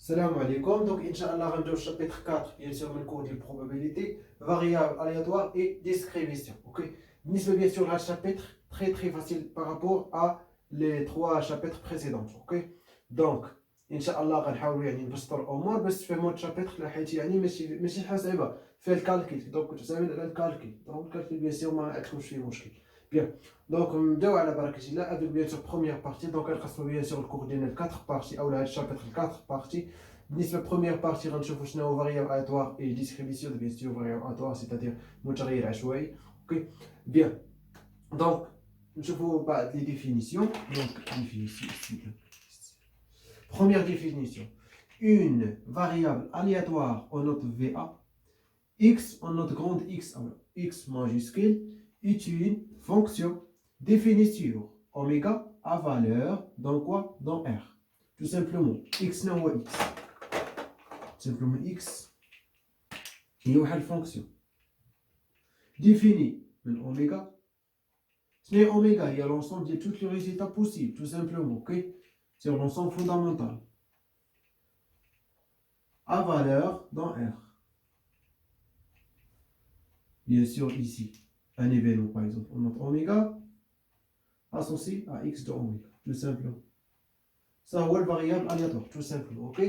Salam alaikum. Donc, Inch'Allah, on va au chapitre 4, bien sûr, le cours de probabilité, variable, aléatoire et distribution. Ok? Bien sûr, le chapitre très très facile par rapport à les trois chapitres précédents. Ok? Donc, Inch'Allah, on va essayer de faire au moins, mais في مود chapitre, ماشي حاجة صعيبة. في الكالكيل. Donc, tu sais, le calcul. Donc, le calcul, bien sûr, ما أكلمش فيه مشكل. Bien. Donc, نبداو على بركة الله avec bien sûr première partie. Donc, on va bien sûr le cours ديال 4 parties ou le chapitre 4 parties. بالنسبة première partie غنشوفوا شنو هو variable aléatoire et distribution bien sûr variable aléatoire c'est-à-dire متغير عشوائي. OK bien. Donc نشوفوا بعض les définitions. Donc définition ici. Première définition. Une variable aléatoire en note VA x en note grande X, X majuscule, est une fonction définie sur oméga à valeur dans quoi? Dans R. Tout simplement, X n'est pas X. Simplement X est une fonction définie de oméga. Ce n'est oméga, il y a l'ensemble de tous les résultats possibles, tout simplement. Ok? C'est l'ensemble fondamental. À valeur dans R. Bien sûr, ici, un événement, par exemple, on note oméga associé à x de oméga, tout simplement. Ça, c'est la variable aléatoire, tout simplement. Ok?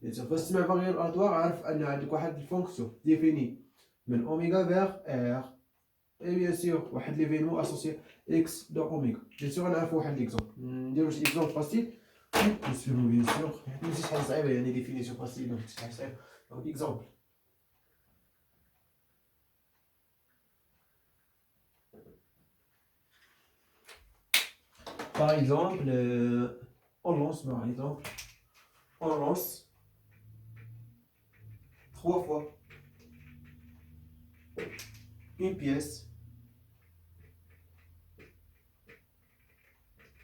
Bien sûr, parce que la variable aléatoire, on a une fonction définie de oméga vers R. Et bien sûr, il y a l'événement associé x de oméga. Bien sûr, on a un exemple. On a un exemple facile. Bien sûr, il y a une définition facile. Donc, exemple. Par exemple, on lance, par exemple, on lance 3 fois une pièce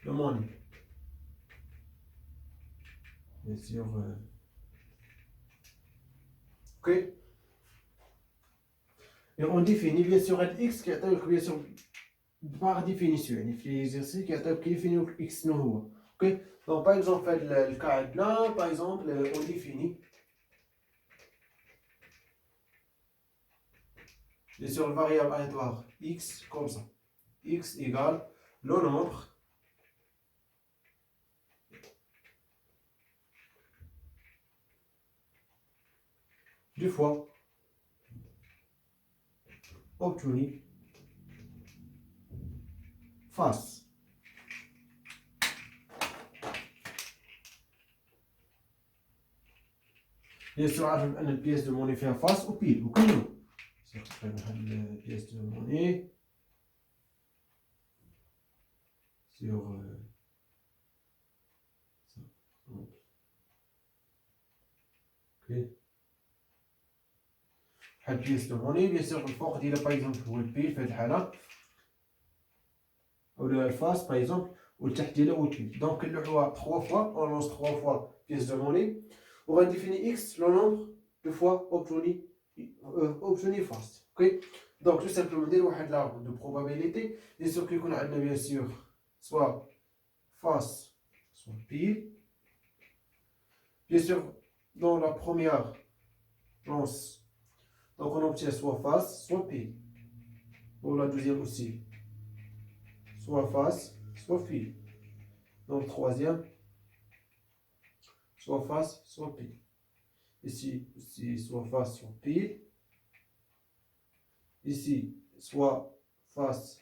de monnaie. Bien sûr. Ok. Et on définit bien sûr x qui est bien sûr par définition. Il fait l'exercice qui définit x non. Ok. Donc par exemple, le cas là, par exemple, on définit bien sûr le variable aléatoire x comme ça. X égale le nombre de fois obtenu face. Bien sûr, une pièce de monnaie fait face au pile. Vous connaissez une pièce de monnaie sur ça. Ok. Une pièce de monnaie, bien sûr, le fort, il a par exemple pour le pile, fait le ou le face par exemple, ou le tahtil ou le pile. Donc, le roi 3 fois, on lance 3 fois pièce de monnaie. On va définir x, le nombre de fois obtenu face. Ok. Donc, tout simplement, dire l'arbre de probabilité. Bien sûr, qu'on a bien sûr soit face, soit pile. Bien sûr, dans la première lance, donc on obtient soit face, soit pile. Pour la deuxième aussi, soit face, soit pile. Donc, troisième, soit face, soit pile. Ici, soit face, soit pile. Ici, soit face,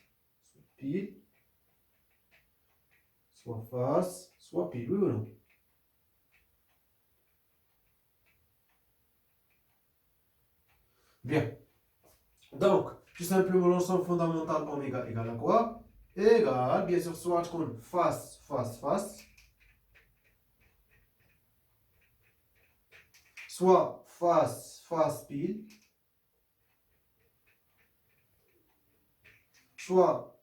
soit pile. Soit face, soit pile. Oui ou non? Bien. Donc, tout simplement, l'ensemble fondamental oméga égale à quoi? Égale, bien sûr, soit qu'on face, face, face. Soit face, face, pile. Soit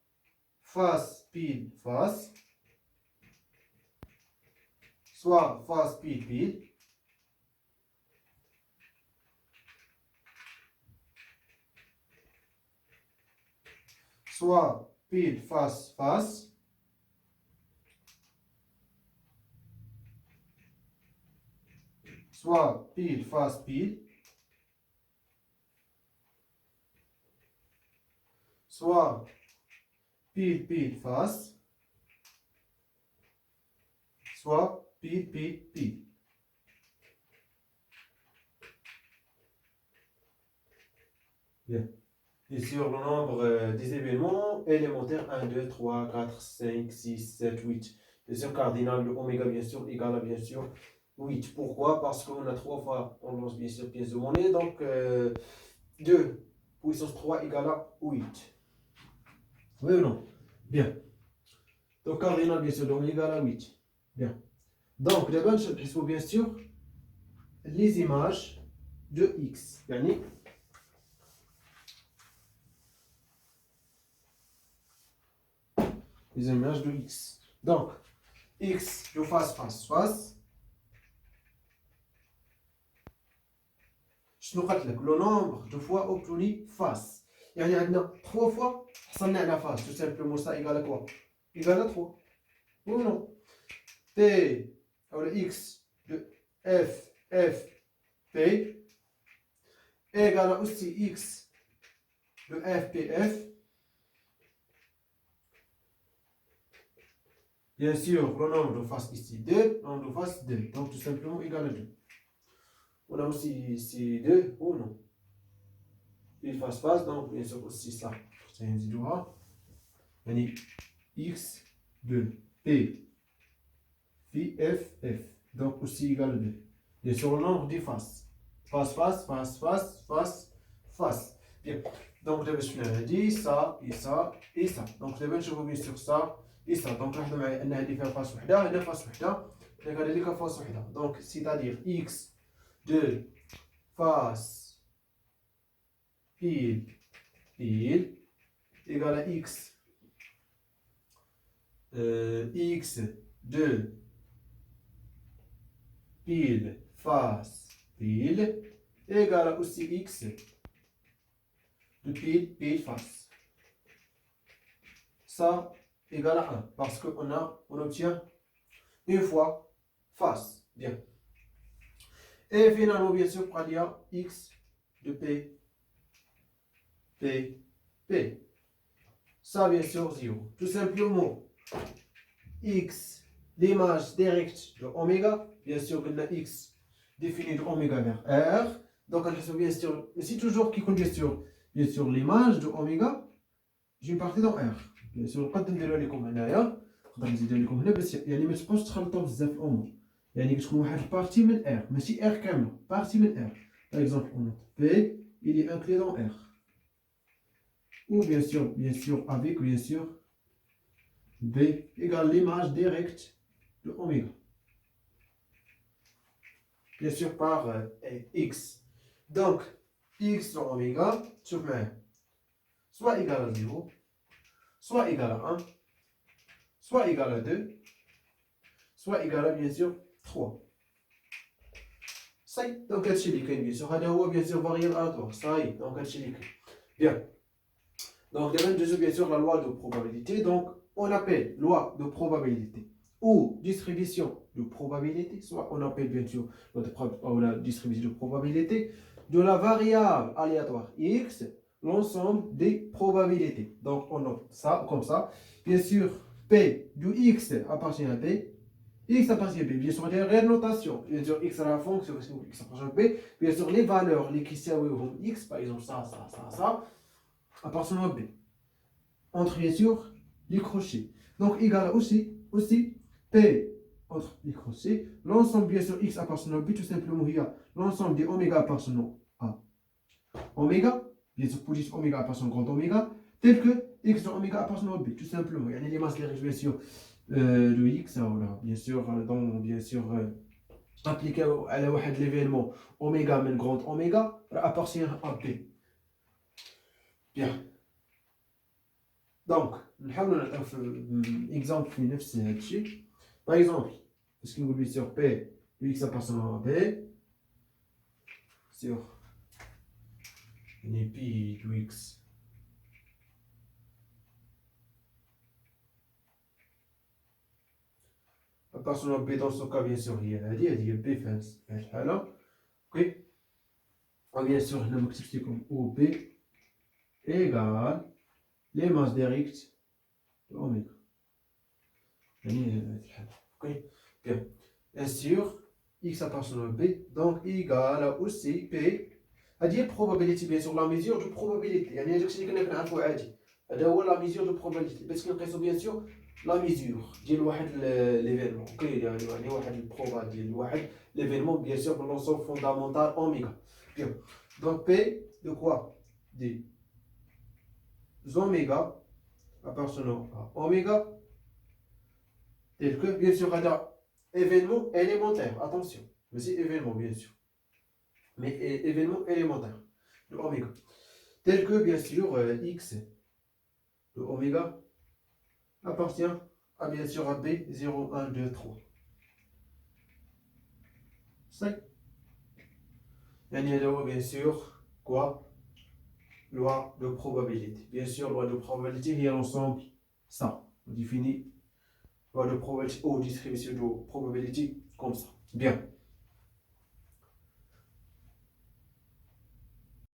face, pile, face. Soit face, pile, pile. Soit pile, face, face. soit pile face pile, soit pile pile face, soit pile pile pile. Bien. Et sur le nombre des événements élémentaires 1, 2, 3, 4, 5, 6, 7, 8. Bien sûr, cardinal de oméga, bien sûr, égale à bien sûr 8. Pourquoi? Parce qu'on a 3 fois, on lance bien sûr pièce de monnaie. Donc 2 puissance 3 égale à 8. Oui ou non? Bien. Donc cardinal bien sûr de oméga égale à 8. Bien. Donc d'abord, il faut bien sûr les images de x. Yani, les images de x. Donc, x, je fasse face face. شنو قلت لك لو نومبر دو فوا اوبتوني فاس يعني عندنا 3 فوا حصلنا على فاس تو سامبلومون سا ايغال كوا ايغال 3 وي نو بي او اكس دو اف بي ايغال اوسي اكس دو اف بي اف bien sûr le nombre de faces ici 2 nombre de faces 2 donc tout simplement égal à 2 on a aussi ici 2 ou non il face face donc bien sûr aussi ça c'est un zéro يعني x de p phi f f donc aussi égal à 2 bien sûr le nombre des faces face face face face face face bien donc دابا شفنا هادي ça et ça et ça donc دابا نشوفو bien sûr ça et ça donc لاحظوا معايا ان هادي فيها فاس وحده هنا فاس وحده هنا كذلك فاس وحده donc c'est-à-dire x de face pile pile égale à x x de pile face pile égale à aussi x de pile pile face. Ça égale à 1 parce qu'on obtient une fois face. Bien. Et finalement, bien sûr, il y a x de p, p, p. Ça, bien sûr, 0. Tout simplement, x, l'image directe de oméga, bien sûr, on a x défini de oméga vers r. Donc, on a bien sûr, c'est toujours qui compte bien sûr l'image de oméga, j'ai une partie dans r. bien sûr نقدر نديرها لكم هنايا نقدر نزيدها لكم هنا بس يعني ما تبقاوش تخلطوا بزاف الامور يعني كتكون واحد البارتي من ار ماشي ار كامله بارتي من ار باغ اكزومبل اون بي il est inclus dans r ou bien sûr avec bien sûr b égale l'image directe de oméga bien sûr par x donc x sur oméga شوف معايا soit égal à 0 soit égal à 1 soit égal à 2, soit égal à bien sûr 3. Ça y est, donc هادشي اللي كاين bien sûr هذا هو bien sûr variable aléatoire. Ça y est, donc هادشي اللي كاين. Bien. Donc دابا ندوزو bien sûr la loi de probabilité. Donc on appelle loi de probabilité ou distribution de probabilité, soit on appelle bien sûr la distribution de probabilité de la variable aléatoire x, l'ensemble des probabilités. Donc on note ça comme ça. Bien sûr, P du x appartient à B, x appartient à B. Bien sûr, il y a une notation. Bien sûr, x à la fonction, x appartient à B. Bien sûr, les valeurs, les qui servent x, par exemple, ça, appartiennent à B. Entre, bien sûr, les crochets. Donc, égal à aussi P entre les crochets. L'ensemble, bien sûr, x appartenant à B, tout simplement, il y a l'ensemble des oméga appartenant à oméga. Bien sûr, pour dire oméga appartenant à grand oméga. Tel que x de oméga appartenant à B, tout simplement. Il y a les masses directes, bien sûr, de x, voilà. Bien sûr, bien sûr, appliqué à l'événement oméga, mais grand oméga, appartient à B. Bien. Donc, نحاولوا نعطيو في exemple في نفس هذا الشيء. Par exemple, est-ce qu'on oublie sur P, x appartenant à B, sur une pi de x appartenant à B dans ce cas, bien sûr, il y a B fait là. Ok. Bien sûr, on a comme OB égale les masses directes de oméga. Ok. Bien. Bien sûr, X appartenant à B, donc égale à aussi P. هذه probabilité bien sûr la mesure de probabilité يعني هذاك الشيء اللي كنا كنعرفوه عادي هذا هو la mesure de probabilité باش كنقيسو bien sûr la mesure ديال واحد l'événement اوكي يعني واحد البروبا ديال واحد l'événement bien sûr de l'ensemble fondamental oméga bien donc P de quoi des oméga appartenant à oméga tel que bien sûr هذا événement élémentaire attention mais c'est événement bien sûr mais événement élémentaire de oméga. Tel que, bien sûr, x de oméga appartient à, bien sûr, à B, 0, 1, 2, 3. 5. Il y a bien sûr, quoi? Loi de probabilité. Bien sûr, loi de probabilité, il y a l'ensemble, ça. On définit loi de probabilité ou distribution de probabilité comme ça. Bien.